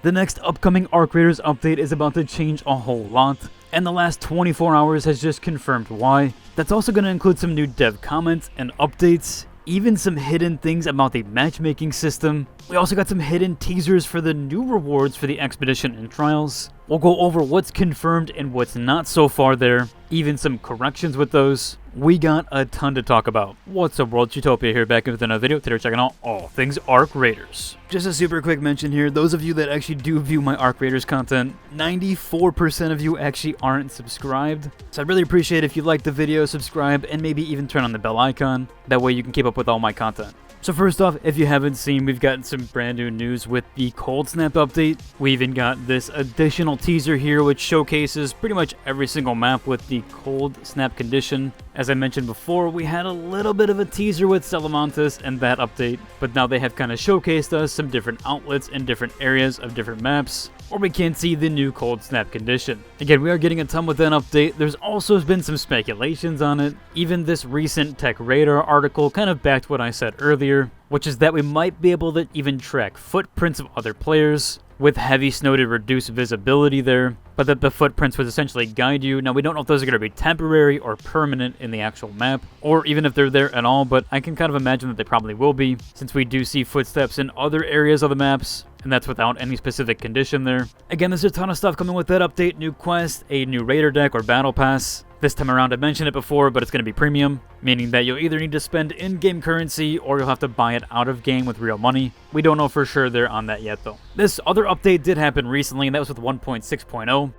The next upcoming Arc Raiders update is about to change a whole lot, and the last 24 hours has just confirmed why. That's also going to include some new dev comments and updates, even some hidden things about the matchmaking system. We also got some hidden teasers for the new rewards for the expedition and trials. We'll go over what's confirmed and what's not so far there, even some corrections with those. We got a ton to talk about. What's up, World? Utopia here, back with another video. Today we're checking out all things Arc Raiders. Just a super quick mention here, those of you that actually do view my Arc Raiders content, 94% of you actually aren't subscribed. So I'd really appreciate if you like the video, subscribe, and maybe even turn on the bell icon. That way you can keep up with all my content. So first off, if you haven't seen, we've gotten some brand new news with the Cold Snap update. We even got this additional teaser here which showcases pretty much every single map with the Cold Snap condition. As I mentioned before, we had a little bit of a teaser with Salamantis and that update, but now they have kind of showcased us some different outlets in different areas of different maps, where we can see the new Cold Snap condition. Again, we are getting a ton with that update. There's also been some speculations on it. Even this recent Tech Radar article kind of backed what I said earlier, which is that we might be able to even track footprints of other players with heavy snow to reduce visibility there, but that the footprints would essentially guide you. Now, we don't know if those are going to be temporary or permanent in the actual map, or even if they're there at all, but I can kind of imagine that they probably will be, since we do see footsteps in other areas of the maps, and that's without any specific condition there. Again, there's a ton of stuff coming with that update, new quest, a new Raider deck or battle pass. This time around, I mentioned it before, but it's going to be premium, meaning that you'll either need to spend in-game currency or you'll have to buy it out of game with real money. We don't know for sure there on that yet though. This other update did happen recently, and that was with 1.6.0.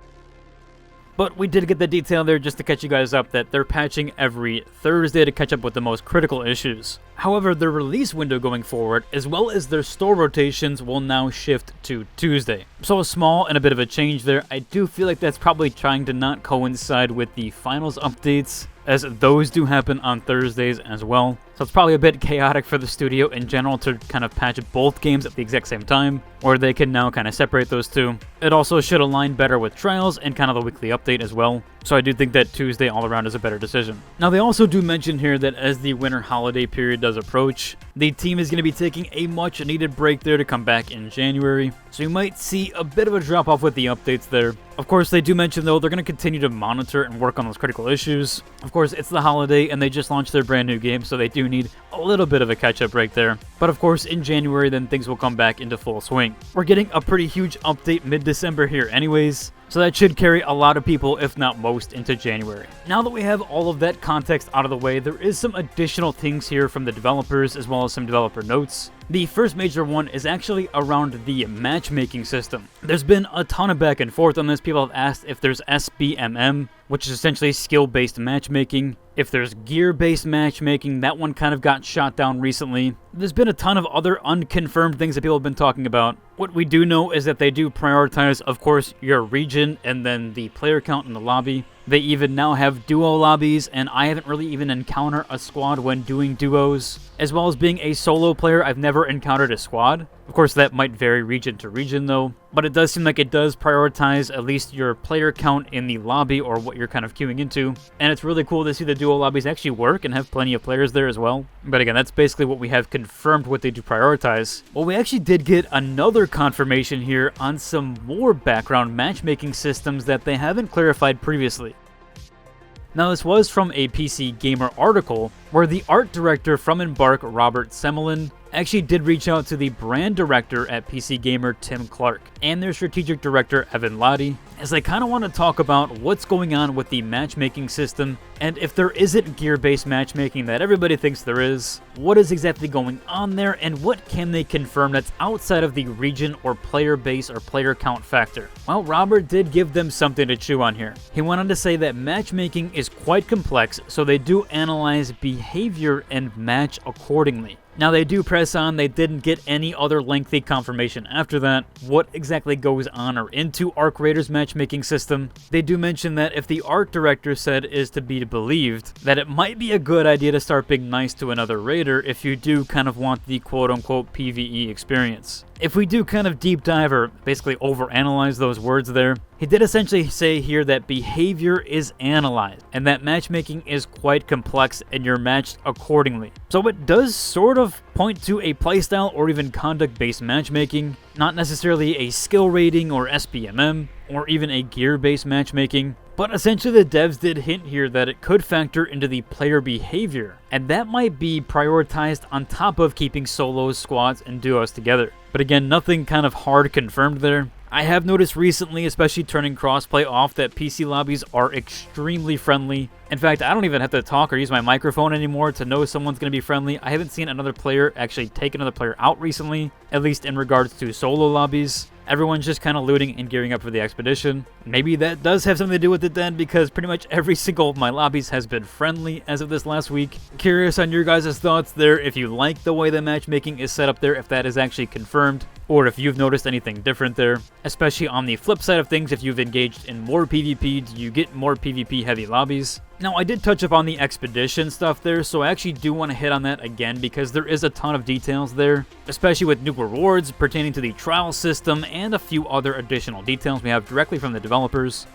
But we did get the detail there just to catch you guys up that they're patching every Thursday to catch up with the most critical issues. However, their release window going forward, as well as their store rotations, will now shift to Tuesday. So a small and a bit of a change there. I do feel like that's probably trying to not coincide with the finals updates, as those do happen on Thursdays as well. So it's probably a bit chaotic for the studio in general to kind of patch both games at the exact same time, or they can now kind of separate those two. It also should align better with trials and kind of the weekly update as well. So I do think that Tuesday all around is a better decision. Now, they also do mention here that as the winter holiday period does approach, the team is going to be taking a much needed break there to come back in January. So you might see a bit of a drop off with the updates there. Of course, they do mention though they're going to continue to monitor and work on those critical issues. Of course, it's the holiday and they just launched their brand new game, so they do need a little bit of a catch-up break there. But of course, in January, then things will come back into full swing. We're getting a pretty huge update mid-December here anyways, so that should carry a lot of people, if not most, into January. Now that we have all of that context out of the way, there is some additional things here from the developers as well as some developer notes. The first major one is actually around the matchmaking system. There's been a ton of back and forth on this. People have asked if there's SBMM, which is essentially skill-based matchmaking. If there's gear-based matchmaking, that one kind of got shot down recently. There's been a ton of other unconfirmed things that people have been talking about. What we do know is that they do prioritize, of course, your region and then the player count in the lobby. They even now have duo lobbies, and I haven't really even encountered a squad when doing duos. As well as being a solo player, I've never encountered a squad. Of course, that might vary region to region though, but it does seem like it does prioritize at least your player count in the lobby or what you're kind of queuing into. And it's really cool to see the duo lobbies actually work and have plenty of players there as well. But again, that's basically what we have confirmed what they do prioritize. Well, we actually did get another confirmation here on some more background matchmaking systems that they haven't clarified previously. Now, this was from a PC Gamer article where the art director from Embark, Robert Semelin, actually did reach out to the brand director at PC Gamer, Tim Clark, and their strategic director, Evan Lottie, as they kind of want to talk about what's going on with the matchmaking system, and if there isn't gear-based matchmaking that everybody thinks there is, what is exactly going on there, and what can they confirm that's outside of the region or player base or player count factor. Well, Robert did give them something to chew on here. He went on to say that matchmaking is quite complex, so they do analyze behavior and match accordingly. Now, they do press on, they didn't get any other lengthy confirmation after that what exactly goes on or into Arc Raiders matchmaking system. They do mention that if the art director said is to be believed, that it might be a good idea to start being nice to another raider if you do kind of want the quote-unquote PvE experience. If we do kind of deep dive or basically overanalyze those words there, he did essentially say here that behavior is analyzed and that matchmaking is quite complex and you're matched accordingly. So it does sort of point to a playstyle or even conduct-based matchmaking. Not necessarily a skill rating or SPMM, or even a gear-based matchmaking, but essentially the devs did hint here that it could factor into the player behavior, and that might be prioritized on top of keeping solos, squads, and duos together. But again, nothing kind of hard confirmed there. I have noticed recently, especially turning crossplay off, that PC lobbies are extremely friendly. In fact, I don't even have to talk or use my microphone anymore to know someone's going to be friendly. I haven't seen another player actually take another player out recently, at least in regards to solo lobbies. Everyone's just kind of looting and gearing up for the expedition. Maybe that does have something to do with it then, because pretty much every single of my lobbies has been friendly as of this last week. Curious on your guys' thoughts there, if you like the way the matchmaking is set up there, if that is actually confirmed, or if you've noticed anything different there. Especially on the flip side of things, if you've engaged in more PvP, do you get more PvP heavy lobbies? Now, I did touch upon the expedition stuff there, so I actually do want to hit on that again because there is a ton of details there, especially with new rewards pertaining to the trial system and a few other additional details we have directly from the developers.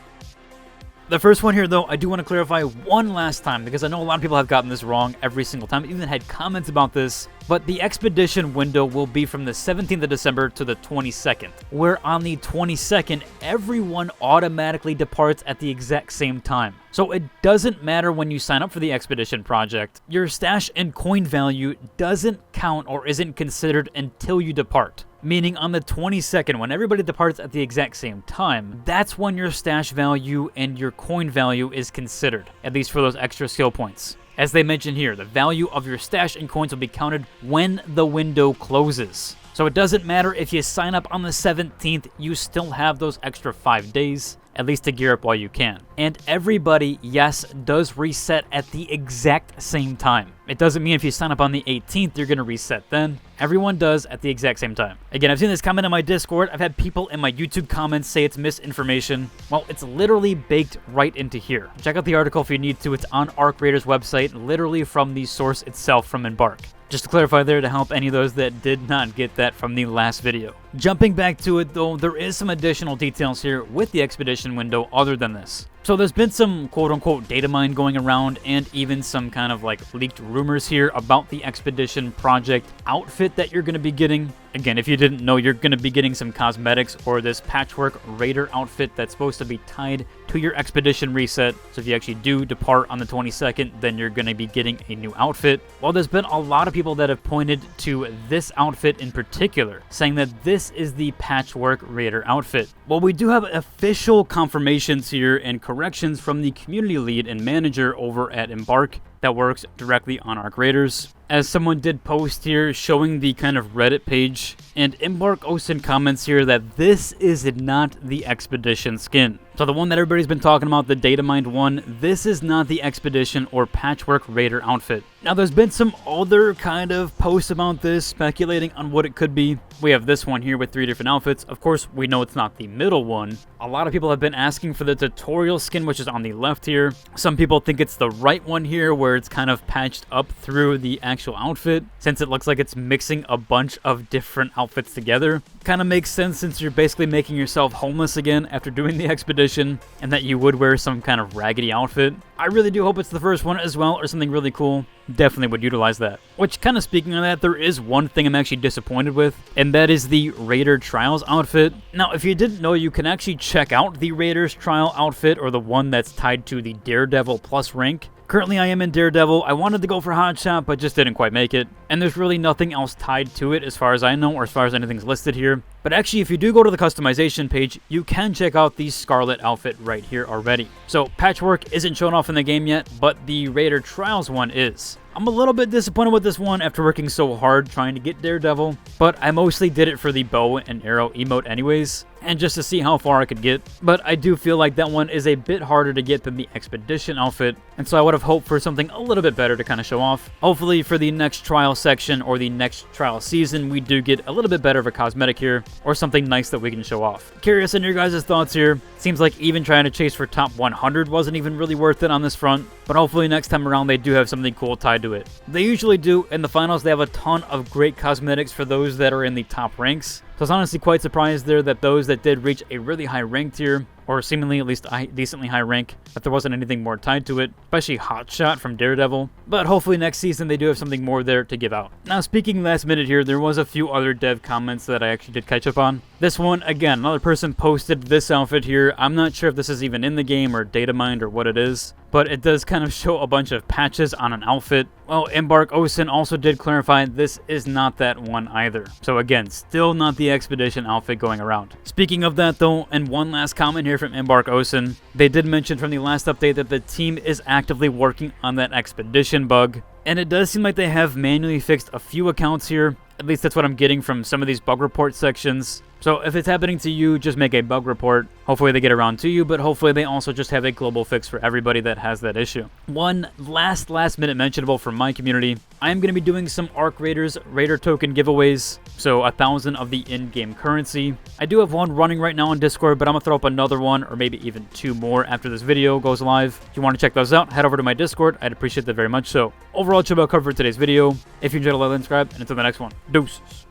The first one here, though, I do want to clarify one last time because I know a lot of people have gotten this wrong every single time, even had comments about this, but the expedition window will be from the 17th of December to the 22nd, where on the 22nd, everyone automatically departs at the exact same time. So it doesn't matter when you sign up for the expedition project, your stash and coin value doesn't count or isn't considered until you depart. Meaning on the 22nd, when everybody departs at the exact same time, that's when your stash value and your coin value is considered, at least for those extra skill points. As they mention here, the value of your stash and coins will be counted when the window closes. So it doesn't matter if you sign up on the 17th, you still have those extra 5 days, at least to gear up while you can. And everybody, yes, does reset at the exact same time. It doesn't mean if you sign up on the 18th, you're going to reset then. Everyone does at the exact same time. Again, I've seen this comment in my Discord. I've had people in my YouTube comments say it's misinformation. Well, it's literally baked right into here. Check out the article if you need to. It's on Arc Raiders' website, literally from the source itself from Embark. Just to clarify there to help any of those that did not get that from the last video. Jumping back to it though, there is some additional details here with the expedition window other than this. So there's been some quote-unquote data mine going around and even some kind of like leaked rumors here about the expedition project outfit that you're going to be getting. Again, if you didn't know, you're going to be getting some cosmetics or this patchwork raider outfit that's supposed to be tied to your expedition reset. So if you actually do depart on the 22nd, then you're going to be getting a new outfit. Well, there's been a lot of people that have pointed to this outfit in particular, saying that this is the patchwork raider outfit. Well, we do have official confirmations here and corrections from the community lead and manager over at Embark that works directly on Arc Raiders. As someone did post here showing the kind of Reddit page, and Embark posted comments here that this is not the expedition skin. So the one that everybody's been talking about, the data mined one, this is not the expedition or patchwork raider outfit. Now there's been some other kind of posts about this, speculating on what it could be. We have this one here with 3 different outfits. Of course, we know it's not the middle one. A lot of people have been asking for the tutorial skin, which is on the left here. Some people think it's the right one here, where it's kind of patched up through the actual outfit, since it looks like it's mixing a bunch of different outfits together. Kind of makes sense since you're basically making yourself homeless again after doing the expedition, and that you would wear some kind of raggedy outfit. I really do hope it's the first one as well, or something really cool. Definitely would utilize that. Which, kind of speaking of that, there is one thing I'm actually disappointed with, and that is the Raider Trials outfit. Now, if you didn't know, you can actually check out the Raiders Trial outfit, or the one that's tied to the Daredevil Plus rank. Currently, I am in Daredevil. I wanted to go for Hotshot, but just didn't quite make it. And there's really nothing else tied to it as far as I know, or as far as anything's listed here. But actually, if you do go to the customization page, you can check out the Scarlet outfit right here already. So, Patchwork isn't shown off in the game yet, but the Raider Trials one is. I'm a little bit disappointed with this one after working so hard trying to get Daredevil, but I mostly did it for the bow and arrow emote anyways, and just to see how far I could get. But I do feel like that one is a bit harder to get than the Expedition outfit, and so I would have hoped for something a little bit better to kind of show off. Hopefully for the next trial section or the next trial season, we do get a little bit better of a cosmetic here, or something nice that we can show off. Curious on your guys' thoughts here. Seems like even trying to chase for top 100 wasn't even really worth it on this front, but hopefully next time around they do have something cool tied to it. They usually do. In the finals, they have a ton of great cosmetics for those that are in the top ranks. So I was honestly quite surprised there that those that did reach a really high rank tier, or seemingly at least a decently high rank, that there wasn't anything more tied to it, especially Hotshot from Daredevil. But hopefully next season they do have something more there to give out. Now speaking last minute here, there was a few other dev comments that I actually did catch up on. This one, again, another person posted this outfit here. I'm not sure if this is even in the game or data mined or what it is, but it does kind of show a bunch of patches on an outfit. Well, Embark Osin also did clarify this is not that one either. So again, still not the Expedition outfit going around. Speaking of that though, and one last comment here from Embark Osin, they did mention from the last update that the team is actively working on that Expedition bug. And it does seem like they have manually fixed a few accounts here. At least that's what I'm getting from some of these bug report sections. So if it's happening to you, just make a bug report. Hopefully they get around to you, but hopefully they also just have a global fix for everybody that has that issue. One last minute mentionable from my community. I am going to be doing some Arc Raiders Raider token giveaways. So 1,000 of the in-game currency. I do have one running right now on Discord, but I'm going to throw up another one or maybe even 2 more after this video goes live. If you want to check those out, head over to my Discord. I'd appreciate that very much. So overall, chill out cover for today's video. If you enjoyed, like and subscribe, and until the next one, deuces.